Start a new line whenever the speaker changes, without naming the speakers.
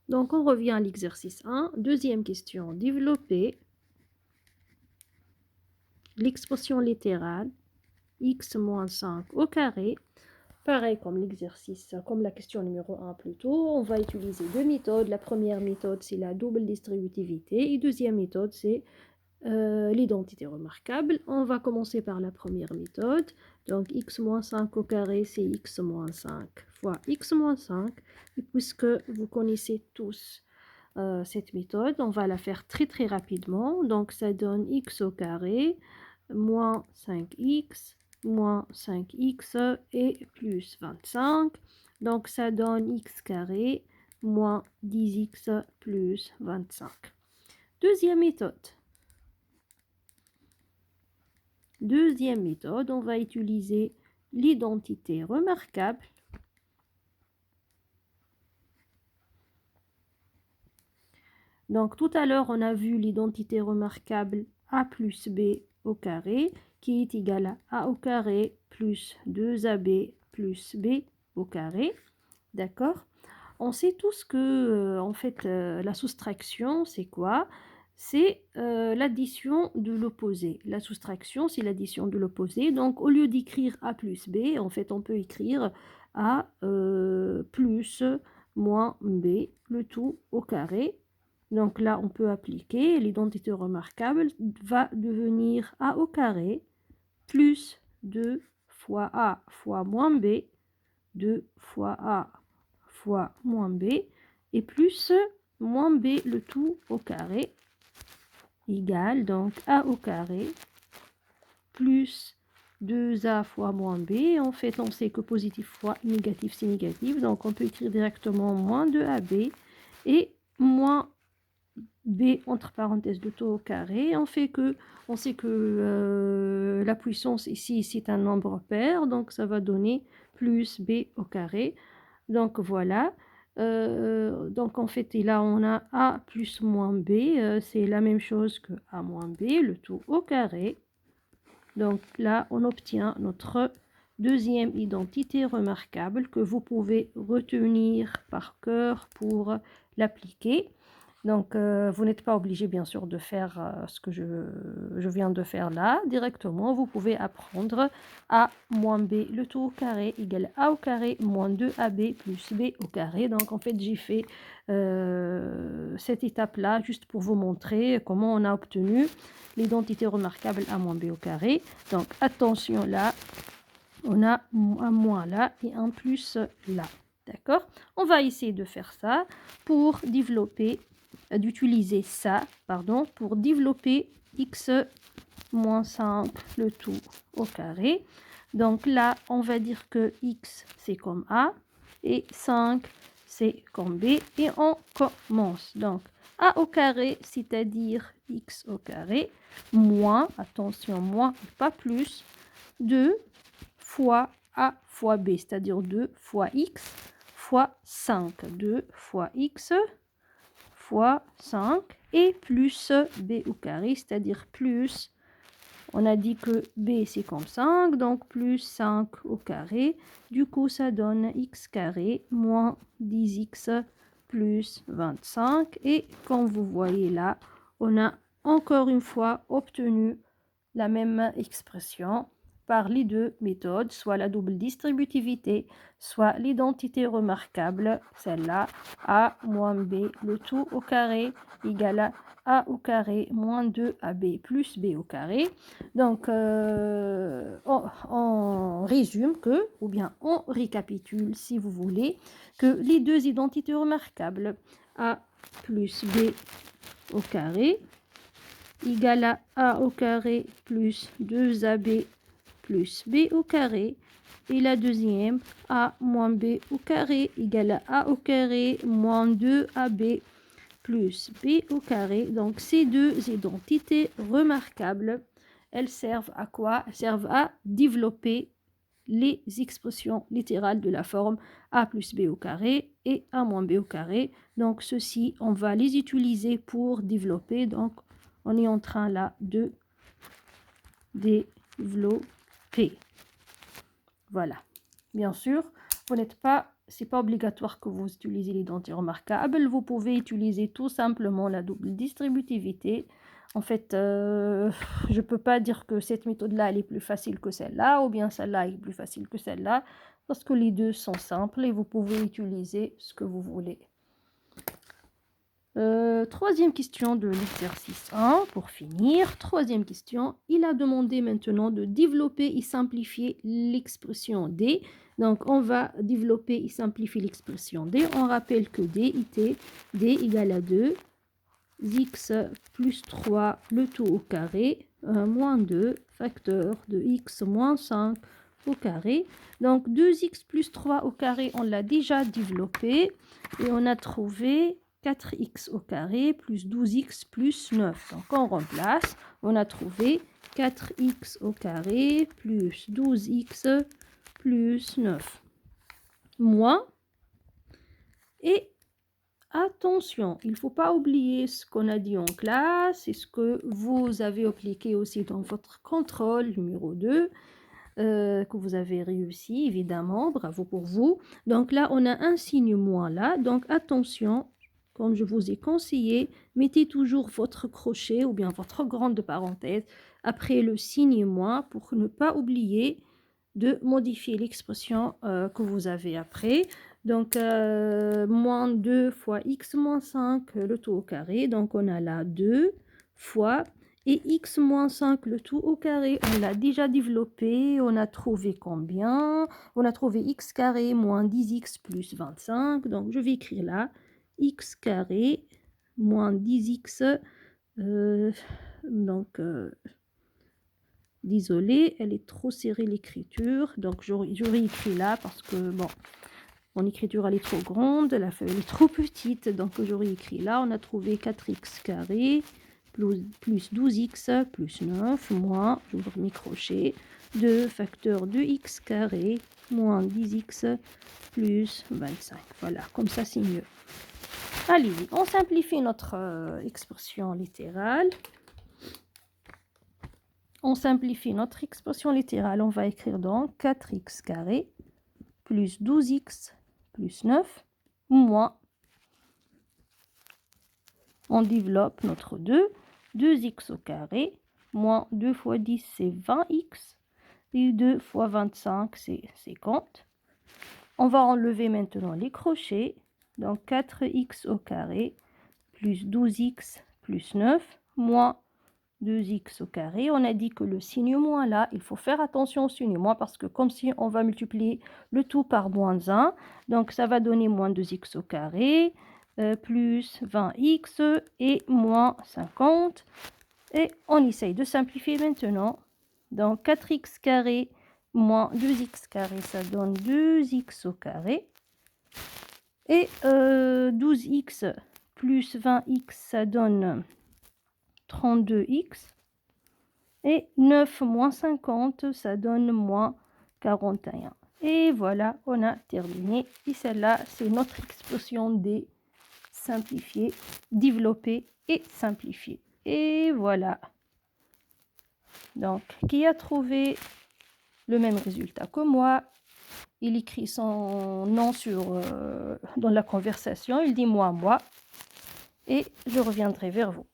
Donc, on revient à l'exercice 1. Deuxième question. Développer l'expression littérale x moins 5 au carré. Pareil comme l'exercice, comme la question numéro 1 plutôt, on va utiliser deux méthodes. La première méthode, c'est la double distributivité. Et deuxième méthode, c'est l'identité remarquable. On va commencer par la première méthode. Donc, x moins 5 au carré, c'est x moins 5 fois x moins 5. Et puisque vous connaissez tous cette méthode, on va la faire très rapidement. Donc, ça donne x au carré moins 5x moins 5x et plus 25. Donc, ça donne x carré moins 10x plus 25. Deuxième méthode. Deuxième méthode, on va utiliser l'identité remarquable. Donc, tout à l'heure, on a vu l'identité remarquable a plus b au carré qui est égal à a au carré plus 2ab plus b au carré. D'accord? On sait tous que, en fait, la soustraction, c'est quoi? C'est l'addition de l'opposé. La soustraction, c'est l'addition de l'opposé. Donc, au lieu d'écrire a plus b, en fait, on peut écrire a plus moins b, le tout au carré. Donc là, on peut appliquer l'identité remarquable va devenir a au carré plus 2 fois a fois moins b, 2 fois a fois moins b, et plus moins b le tout au carré, égale donc a au carré plus 2a fois moins b. En fait, on sait que positif fois négatif, c'est négatif. Donc, on peut écrire directement moins 2ab et moins b entre parenthèses de taux au carré. On sait que la puissance ici, c'est un nombre pair, donc ça va donner plus b au carré. Donc voilà. Donc en fait, et là on a a plus moins b, c'est la même chose que a moins b, le tout au carré. Donc là, on obtient notre deuxième identité remarquable que vous pouvez retenir par cœur pour l'appliquer. Donc, vous n'êtes pas obligé, bien sûr, de faire ce que je viens de faire là. Directement, vous pouvez apprendre a moins b, le tout au carré, égale a au carré moins 2ab plus b au carré. Donc, en fait, j'ai fait cette étape-là juste pour vous montrer comment on a obtenu l'identité remarquable a moins b au carré. Donc, attention là, on a un moins là et un plus là. D'accord? On va essayer de faire ça pour développer d'utiliser ça, pardon, pour développer x moins 5 le tout au carré. Donc là, on va dire que x c'est comme a et 5 c'est comme b et on commence. Donc a au carré, c'est-à-dire x au carré, moins, attention, moins, pas plus, 2 fois a fois b, c'est-à-dire 2 fois x fois 5. 2 fois x fois 5 et plus b au carré, c'est-à-dire plus, on a dit que b c'est comme 5, donc plus 5 au carré. Du coup, ça donne x carré moins 10x plus 25. Et comme vous voyez là, on a encore une fois obtenu la même expression par les deux méthodes, soit la double distributivité, soit l'identité remarquable, celle-là, a moins b, le tout au carré, égale à a au carré moins 2ab plus b au carré. Donc, on résume que, ou bien on récapitule, si vous voulez, que les deux identités remarquables, a plus b au carré, égale à a au carré plus 2ab plus b au carré. Et la deuxième, a moins b au carré égale à a au carré moins 2ab plus b au carré. Donc ces deux identités remarquables, elles servent à quoi? Elles servent à développer les expressions littérales de la forme a plus b au carré et a moins b au carré. Donc ceci, on va les utiliser pour développer. Donc on est en train là de développer. Voilà. Bien sûr, vous n'êtes pas c'est pas obligatoire que vous utilisez l'identité remarquable. Vous pouvez utiliser tout simplement la double distributivité. En fait, je peux pas dire que cette méthode-là, elle est plus facile que celle-là, ou bien celle-là est plus facile que celle-là, parce que les deux sont simples et vous pouvez utiliser ce que vous voulez. Troisième question de l'exercice 1, pour finir. Troisième question, il a demandé maintenant de développer et simplifier l'expression D. Donc, on va développer et simplifier l'expression D. On rappelle que D était D égale à 2, x plus 3, le tout au carré, moins 2, facteur de x moins 5 au carré. Donc, 2x plus 3 au carré, on l'a déjà développé et on a trouvé 4x au carré plus 12x plus 9. Donc, on remplace. On a trouvé 4x au carré plus 12x plus 9. Moins. Et attention, il ne faut pas oublier ce qu'on a dit en classe et ce que vous avez appliqué aussi dans votre contrôle numéro 2. Que vous avez réussi, évidemment. Bravo pour vous. Donc là, on a un signe moins là. Donc attention. Comme je vous ai conseillé, mettez toujours votre crochet ou bien votre grande parenthèse après le signe moins pour ne pas oublier de modifier l'expression que vous avez après. Donc, moins 2 fois x moins 5, le tout au carré. Donc, on a là 2 fois et x moins 5, le tout au carré. On l'a déjà développé. On a trouvé combien? On a trouvé x carré moins 10x plus 25. Donc, je vais écrire là x carré moins 10x, donc désolé, elle est trop serrée l'écriture, donc j'aurais écrit là parce que bon, mon écriture elle est trop grande, la feuille elle est trop petite, donc j'aurais écrit là. On a trouvé 4x carré plus 12x plus 9 moins, j'ouvre mes crochets, 2 facteur de x carré moins 10x plus 25. Voilà, comme ça c'est mieux. Allez, on simplifie notre expression littérale. On simplifie notre expression littérale. On va écrire donc 4x carré plus 12x plus 9 moins. On développe notre 2. 2x au carré moins 2 fois 10, c'est 20x. Et 2 fois 25, c'est 50. On va enlever maintenant les crochets. Donc 4x au carré plus 12x plus 9 moins 2x au carré. On a dit que le signe moins là, il faut faire attention au signe moins parce que comme si on va multiplier le tout par moins 1. Donc ça va donner moins 2x au carré plus 20x et moins 50. Et on essaye de simplifier maintenant. Donc 4x carré moins 2x carré, ça donne 2x au carré. Et 12x plus 20x, ça donne 32x. Et 9 moins 50, ça donne moins 41. Et voilà, on a terminé. Et celle-là, c'est notre expression D simplifiée, développée et simplifiée. Et voilà. Donc, qui a trouvé le même résultat que moi? Il écrit son nom dans la conversation. Il dit moi. Et je reviendrai vers vous.